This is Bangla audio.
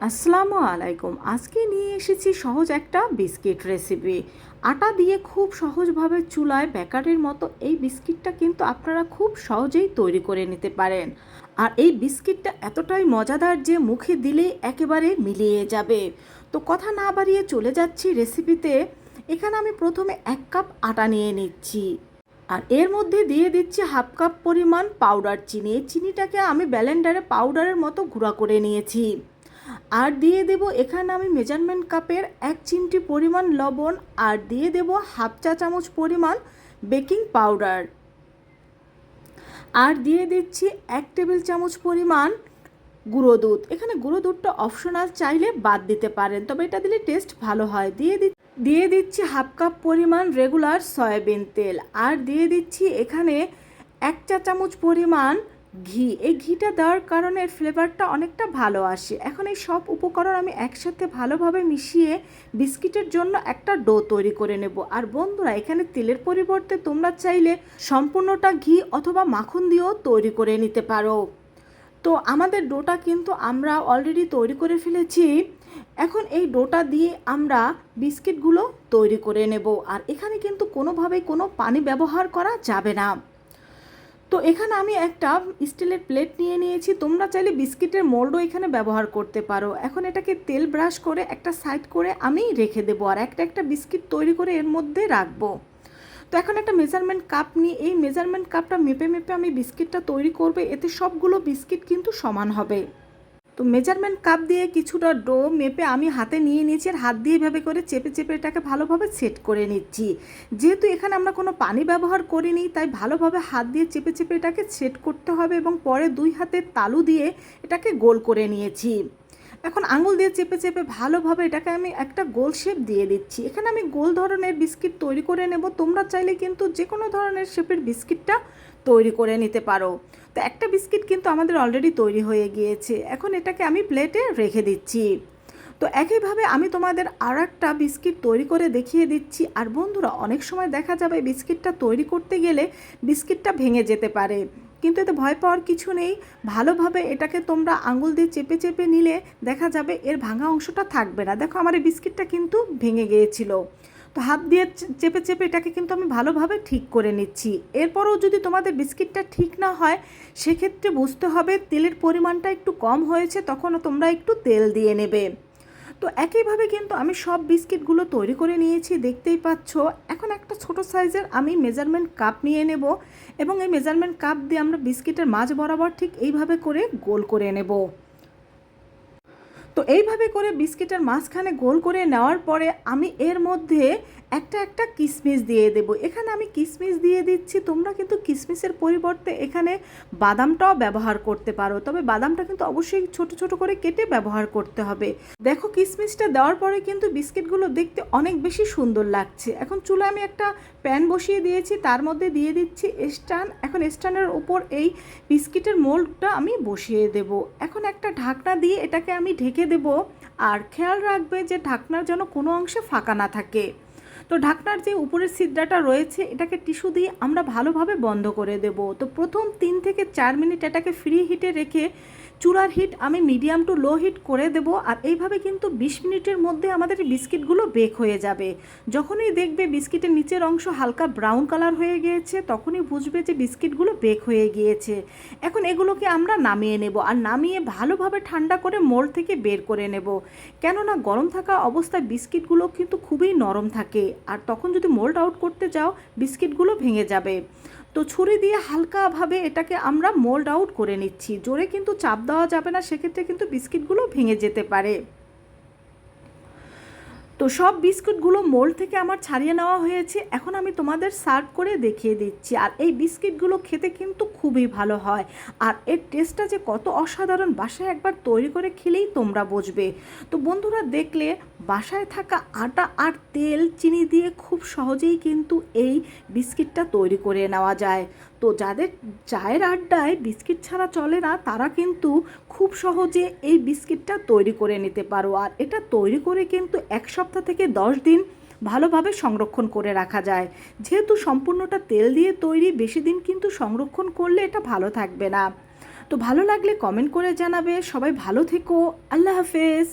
আসসালামু আলাইকুম। আজকে নিয়ে এসেছি সহজ একটা বিস্কিট রেসিপি। আটা দিয়ে খুব সহজভাবে চুলায় বেকারির মতো এই বিস্কিটটা কিন্তু আপনারা খুব সহজেই তৈরি করে নিতে পারেন। আর এই বিস্কিটটা এতটাই মজাদার যে মুখে দিলেই একেবারে মিলিয়ে যাবে। তো কথা না বাড়িয়ে চলে যাচ্ছি রেসিপিতে। এখানে আমি প্রথমে 1 কাপ আটা নিয়ে নিচ্ছি। আর এর মধ্যে দিয়ে দিচ্ছি হাফ কাপ পরিমাণ পাউডার চিনি। এই চিনিটাকে আমি ব্লেন্ডারে পাউডারের মতো গুঁড়া করে নিয়েছি। আর দিয়ে দেব এখানে আমি মেজারমেন্ট কাপের 1 চিমটি পরিমাণ লবণ, আর দিয়ে দেব হাফ চা চামচ পরিমাণ বেকিং পাউডার, আর দিয়ে দিচ্ছি 1 টেবিল চামচ পরিমাণ গুঁড়ো দুধ। এখানে গুঁড়ো দুধটা অপশনাল, চাইলে বাদ দিতে পারেন, তবে এটা দিলে টেস্ট ভালো হয়। দিয়ে দিচ্ছি হাফ কাপ পরিমাণ রেগুলার সয়াবিন তেল, আর দিয়ে দিচ্ছি এখানে 1 চা চামচ পরিমাণ ঘি। এই ঘিটা দেওয়ার কারণে ফ্লেভারটা অনেকটা ভালো আসে। এখন এই সব উপকরণ আমি একসাথে ভালোভাবে মিশিয়ে বিস্কিটের জন্য একটা ডো তৈরি করে নেব। আর বন্ধুরা, এখানে তেলের পরিবর্তে তোমরা চাইলে সম্পূর্ণটা ঘি অথবা মাখন দিয়েও তৈরি করে নিতে পারো। তো আমাদের ডোটা কিন্তু আমরা অলরেডি তৈরি করে ফেলেছি। এখন এই ডোটা দিয়ে আমরা বিস্কিটগুলো তৈরি করে নেব। আর এখানে কিন্তু কোনোভাবেই কোনো পানি ব্যবহার করা যাবে না। তো এখানে আমি একটা স্টিলের প্লেট নিয়ে নিয়েছি। তোমরা চাইলে বিস্কিটের মোল্ডও এখানে ব্যবহার করতে পারো। এখন এটাকে তেল ব্রাশ করে একটা সাইড করে আমি রেখে দেবো, আর একটা একটা বিস্কিট তৈরি করে এর মধ্যে রাখবো। তো এখন একটা মেজারমেন্ট কাপ নিয়ে এই মেজারমেন্ট কাপটা মেপে মেপে আমি বিস্কিটটা তৈরি করবে, এতে সবগুলো বিস্কিট কিন্তু সমান হবে। তো মেজারমেন্ট কাপ দিয়ে কিছুটা ডো মেপে আমি হাতে নিয়ে নিয়েছি, আর হাত দিয়ে এভাবে করে চেপে চেপে এটাকে ভালোভাবে সেট করে নিচ্ছি। যেহেতু এখানে আমরা কোনো পানি ব্যবহার করিনি, তাই ভালোভাবে হাত দিয়ে চেপে চেপে এটাকে সেট করতে হবে, এবং পরে 2 হাতের তালু দিয়ে এটাকে গোল করে নিয়েছি। এখন আঙুল দিয়ে চেপে চেপে ভালোভাবে এটাকে আমি একটা গোল শেপ দিয়ে দিচ্ছি। এখানে আমি গোল ধরনের বিস্কিট তৈরি করে নেব। তোমরা চাইলে কিন্তু যে কোনো ধরনের শেপের বিস্কিটটা তৈরি করে নিতে পারো। তো একটা বিস্কিট কিন্তু আমাদের অলরেডি তৈরি হয়ে গিয়েছে। এখন এটাকে আমি প্লেটে রেখে দিচ্ছি। তো একইভাবে আমি তোমাদের আর একটা বিস্কিট তৈরি করে দেখিয়ে দিচ্ছি। আর বন্ধুরা, অনেক সময় দেখা যাবে বিস্কিটটা তৈরি করতে গেলে বিস্কিটটা ভেঙে যেতে পারে, কিন্তু এতে ভয় পাওয়ার কিছু নেই। ভালোভাবে এটাকে তোমরা আঙুল দিয়ে চেপে চেপে নিলে দেখা যাবে এর ভাঙা অংশটা থাকবে না। দেখো, আমার এই বিস্কিটটা কিন্তু ভেঙে গিয়েছিল। তো হাত দিয়ে চেপে চেপে এটাকে কিন্তু আমি ভালোভাবে ঠিক করে নিচ্ছি। এরপরও যদি তোমাদের বিস্কিটটা ঠিক না হয়, সেক্ষেত্রে বুঝতে হবে তেলের পরিমাণটা একটু কম হয়েছে, তখন তোমরা একটু তেল দিয়ে নেবে। তো একইভাবে কিন্তু আমি সব বিস্কিটগুলো তৈরি করে নিয়েছি, দেখতেই পাচ্ছ। এখন একটা ছোট সাইজের আমি মেজারমেন্ট কাপ নিয়ে নেব, এবং এই মেজারমেন্ট কাপ দিয়ে আমরা বিস্কিটের মাঝ বরাবর ঠিক এইভাবে করে গোল করে নেব। তো এইভাবে করে বিস্কিটের মাঝখানে গোল করে নেওয়ার পরে আমি এর মধ্যে একটা একটা কিশমিশ দিয়ে দেব। এখানে আমি কিশমিশ দিয়ে দিচ্ছি। তোমরা কিন্তু কিশমিশের পরিবর্তে এখানে বাদামটাও ব্যবহার করতে পারো, তবে বাদামটা কিন্তু অবশ্যই ছোট ছোট করে কেটে ব্যবহার করতে হবে। দেখো, কিশমিশটা দেওয়ার পরে কিন্তু বিস্কিটগুলো দেখতে অনেক বেশি সুন্দর লাগছে। এখন চুলায় আমি একটা প্যান বসিয়ে দিয়েছি, তার মধ্যে দিয়ে দিচ্ছি স্ট্যান্ড। এখন স্ট্যান্ডের উপর এই বিস্কিটের মোল্ডটা আমি বসিয়ে দেব। এখন একটা ঢাকনা দিয়ে এটাকে আমি ঢেকে দেব, আর খেয়াল রাখবে যে ঢাকনার যেন কোনো অংশে ফাঁকা না থাকে। তো ঢাকনার যে উপরের ছিদ্রটা রয়েছে, এটাকে টিস্যু দিয়ে আমরা ভালোভাবে বন্ধ করে দেব। তো প্রথম 3 থেকে 4 মিনিট এটাকে ফ্রি হিটে রেখে চুলার হিট আমি মিডিয়াম টু লো হিট করে দেব। আর এইভাবে কিন্তু 20 মিনিটের মধ্যে আমাদের বিস্কিটগুলো বেক হয়ে যাবে। যখনই দেখবে বিস্কিটের নিচের অংশ হালকা ব্রাউন কালার হয়ে গিয়েছে, তখনই বুঝবে যে বিস্কিটগুলো বেক হয়ে গিয়েছে। এখন এগুলোকে আমরা নামিয়ে নেব, আর নামিয়ে ভালোভাবে ঠান্ডা করে মোল্ড থেকে বের করে নেব। কেননা গরম থাকা অবস্থায় বিস্কিটগুলো কিন্তু খুবই নরম থাকে, আর তখন যদি মোল্ড আউট করতে যাও বিস্কিটগুলো ভেঙে যাবে। তো ছুরি দিয়ে হালকাভাবে এটাকে আমরা মোল্ড আউট করে নিচ্ছি। জোরে কিন্তু চাপ দেওয়া যাবে না, সেক্ষেত্রে কিন্তু বিস্কিটগুলো ভেঙে যেতে পারে। তো সব বিস্কুটগুলো মোল্ড থেকে আমার ছাড়িয়ে নেওয়া হয়েছে। এখন আমি তোমাদের সার্ভ করে দেখিয়ে দিচ্ছি। আর এই বিস্কিটগুলো খেতে কিন্তু খুবই ভালো হয়, আর এর টেস্টটা যে কত অসাধারণ, বাসায় একবার তৈরি করে খেলেই তোমরা বুঝবে। তো বন্ধুরা, দেখলে বাসায় থাকা আটা আর তেল চিনি দিয়ে খুব সহজেই কিন্তু এই বিস্কিটটা তৈরি করে নেওয়া যায়। তো যাদের চায়ের আড্ডায় বিস্কিট ছাড়া চলে না, তারা কিন্তু খুব সহজে এই বিস্কিটটা তৈরি করে নিতে পারো। আর এটা তৈরি করে কিন্তু 1 সপ্তাহ থেকে 10 দিন ভালোভাবে সংরক্ষণ করে রাখা যায়। যেহেতু সম্পূর্ণটা তেল দিয়ে তৈরি, বেশি দিন কিন্তু সংরক্ষণ করলে এটা ভালো থাকবে না। তো ভালো লাগলে কমেন্ট করে জানাবে। সবাই ভালো থেকো। আল্লাহ হাফেজ।